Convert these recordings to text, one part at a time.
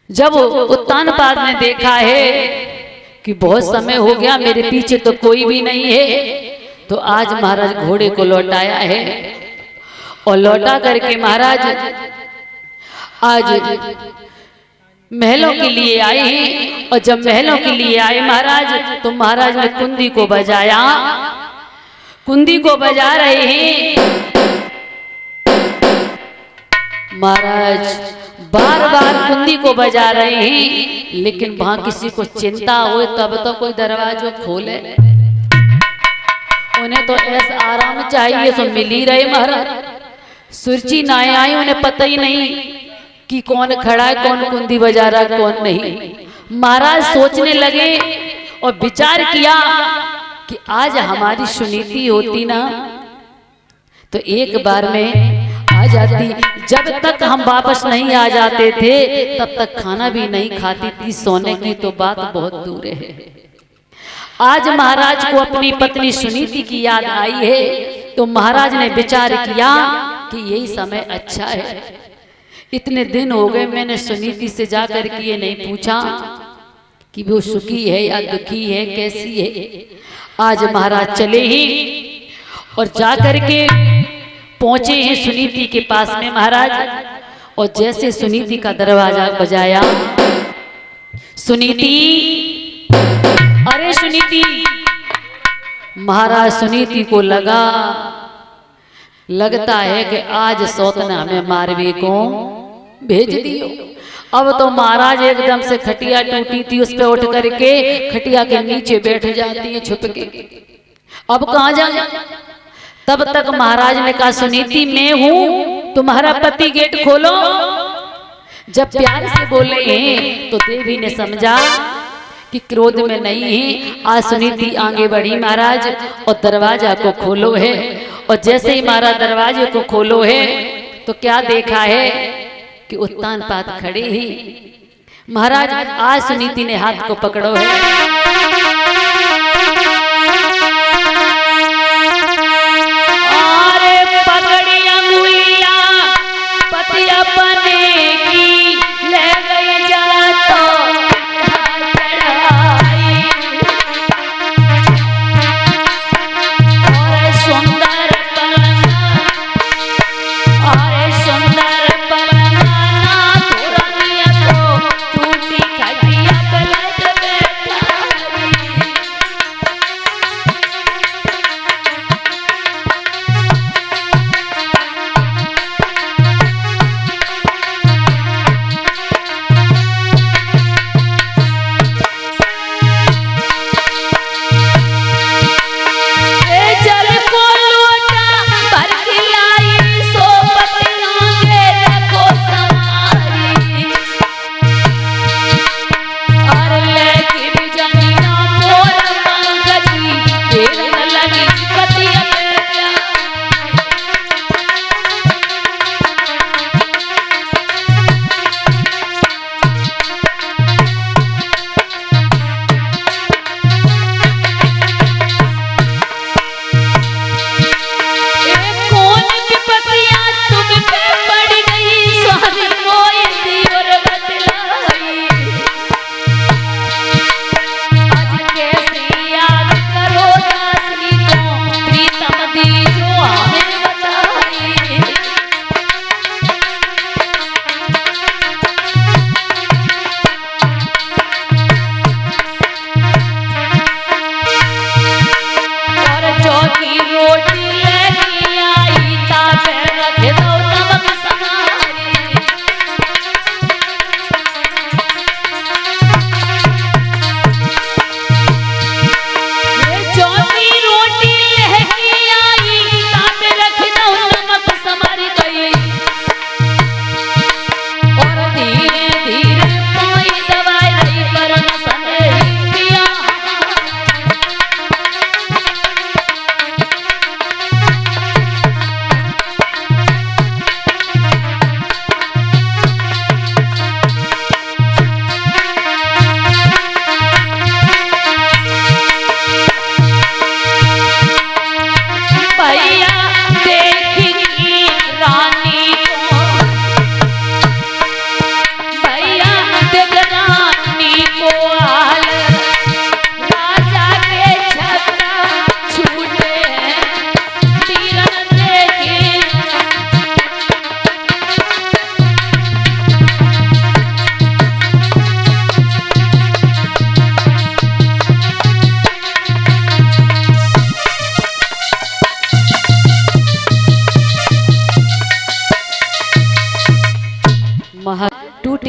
जब उत्तानपाद ने देखा है कि बहुत समय हो गया, मेरे पीछे तो कोई भी नहीं है, तो आज महाराज घोड़े को लौटाया है। और लौटा करके महाराज आज महलों के लिए आए हैं। और जब महलों के लिए आए महाराज, तो महाराज ने कुंदी को बजाया। कुंदी को बजा रहे हैं महाराज, बार बार कुंदी को बजा रहे हैं, लेकिन वहां किसी को चिंता हो तब तो कोई दरवाजा खोले। उन्हें तो ऐसा आराम चाहिए, तो मिल ही रहे महाराज। सुरची ना आई, उन्हें पता ही नहीं कि कौन खड़ा है, कौन कुंदी बजा रहा है, कौन नहीं। महाराज सोचने लगे और विचार किया कि आज हमारी सुनीति होती ना तो एक बार में आ जाती। जब तक हम वापस नहीं आ जाते थे तब तक खाना भी नहीं खाती थी, सोने की तो बात बहुत दूर है। आज महाराज को अपनी पत्नी सुनीति की याद आई है, तो महाराज ने विचार किया कि यही समय अच्छा है। इतने दिन हो गए मैंने सुनीति से जाकर के ये नहीं पूछा कि वो सुखी है या दुखी है, कैसी है। आज महाराज चले ही और जाकर के पहुंचे हैं सुनीति के पास में महाराज। और जैसे सुनीति का दरवाजा बजाया, सुनीति, अरे सुनीति। महाराज सुनीति को लगता है कि आज सौतना हमें मारवे को भेज दियो। अब तो महाराज एकदम से खटिया टूटी थी, उस पे उठ करके खटिया के नीचे बैठ जाती है छुप के। अब कहाँ जाए? तब तक महाराज ने कहा, सुनीति मैं हूं तुम्हारा पति, गेट खोलो। जब प्यार से बोले हैं तो देवी ने समझा कि क्रोध में नहीं है। आज सुनीति आगे बढ़ी महाराज और दरवाजा को खोलो है। और जैसे ही महाराज दरवाजे को खोलो है तो क्या देखा है कि उत्तानपाद खड़े ही। महाराज आज सुनीति ने हाथ को पकड़ो है।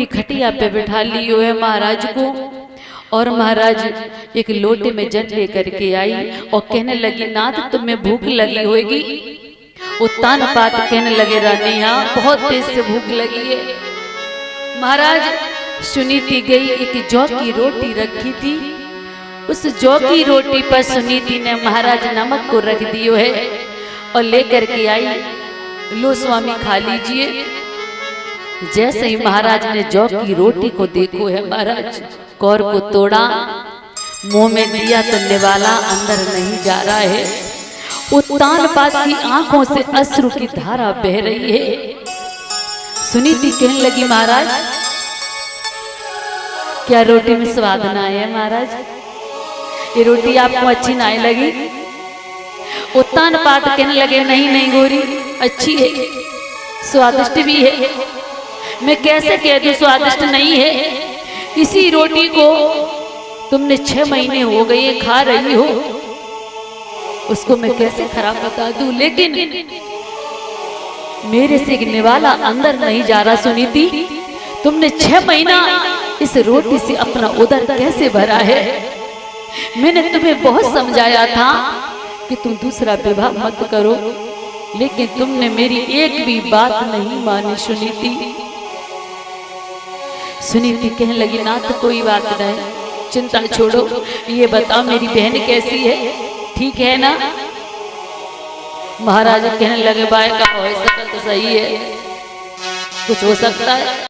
की खटिया पे बिठा लियो है महाराज को, और महाराज एक लोटे में जल लेकर के आई और कहने लगी, नाथ तुम्हें भूख लगी होगी। वो तान पात कहने लगे, रानी हाँ बहुत तेज से भूख लगी है। महाराज सुनीति गई, एक जौ की रोटी रखी थी, उस जौ की रोटी पर सुनीति ने महाराज नमक को रख दियो है और लेकर के आई, लो स्वामी खा लीजिए। जैसे ही महाराज ने जौ की रोटी को देखो है महाराज, कौर को तोड़ा, मुंह में दिया तो निवाला अंदर नहीं जा रहा है। उत्तान पात की आंखों से अश्रु की धारा बह रही है। सुनीति कहने लगी, महाराज क्या रोटी में स्वाद ना आया महाराज? ये रोटी आपको अच्छी ना लगी? उत्तान पात कहने लगे, नहीं नहीं गोरी अच्छी है, स्वादिष्ट भी है। मैं कैसे कह दूं स्वादिष्ट नहीं है? इसी रोटी को तुमने 6 महीने हो गए खा रही हो, उसको मैं कैसे खराब बता दूं? लेकिन मेरे से निवाला अंदर नहीं जा रहा। सुनीति, तुमने 6 महीना इस रोटी से अपना उदर कैसे भरा है? मैंने तुम्हें बहुत समझाया था कि तुम दूसरा विवाह मत करो, लेकिन तुमने मेरी एक भी बात नहीं मानी। सुनीति कहने लगी, ना तो कोई बात नहीं, चिंता छोड़ो, ये बताओ मेरी बहन कैसी है, ठीक है ना? महाराज कहने लगे, बाय का हो सकता तो सही है, कुछ हो सकता है।